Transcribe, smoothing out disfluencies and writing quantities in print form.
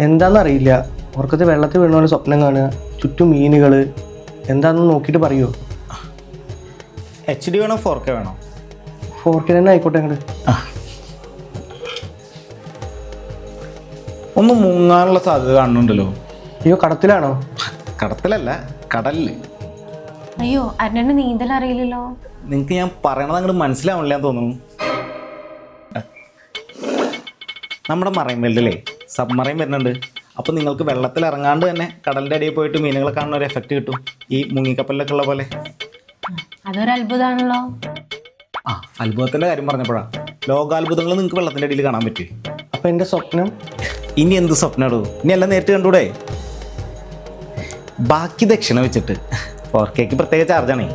എന്താണെന്നറിയില്ല. ഉറക്കത്തിൽ വെള്ളത്തിൽ വീണ പോലെ സ്വപ്നം കാണുക, ചുറ്റും മീനുകൾ. എന്താണെന്ന് നോക്കിയിട്ട് പറയുമോ? HD വേണോ 4K വേണോ? 4K തന്നെ ആയിക്കോട്ടെ. അങ്ങോട്ട് ഒന്ന് മുങ്ങാനുള്ള സാധ്യത കാണുന്നുണ്ടല്ലോ. അയ്യോ, കടത്തിലാണോ? കടത്തിലല്ല, കടലിൽ. അയ്യോ, അരുണിന് നീന്തൽ അറിയില്ലല്ലോ. നിങ്ങൾക്ക് ഞാൻ പറയണത് അങ്ങോട്ട് മനസ്സിലാവണില്ല എന്ന് തോന്നുന്നു. നമ്മുടെ മറൈൻ വേൾഡിലേ സബ്മറൈൻ വരുന്നുണ്ട്. അപ്പോൾ നിങ്ങൾക്ക് വെള്ളത്തിൽ ഇറങ്ങാണ്ട് തന്നെ കടലിൻ്റെ അടിയിൽ പോയിട്ട് മീനുകളെ കാണുന്ന ഒരു എഫക്റ്റ് കിട്ടും, ഈ മുങ്ങിക്കപ്പലിലൊക്കെ ഉള്ള പോലെ. അതൊരു അത്ഭുതമാണല്ലോ. ആ, അത്ഭുതത്തിൻ്റെ കാര്യം പറഞ്ഞപ്പോഴാണ്. ലോകാത്ഭുതങ്ങൾ നിങ്ങൾക്ക് വെള്ളത്തിൻ്റെ അടിയിൽ കാണാൻ പറ്റും. അപ്പം എൻ്റെ സ്വപ്നം ഇനി എന്ത് സ്വപ്നമാണോ? ഇനി എല്ലാം നേരിട്ട് കണ്ടൂടെ? ബാക്കി ദക്ഷിണ വെച്ചിട്ട് 4Kക്ക് പ്രത്യേക ചാർജാണേ.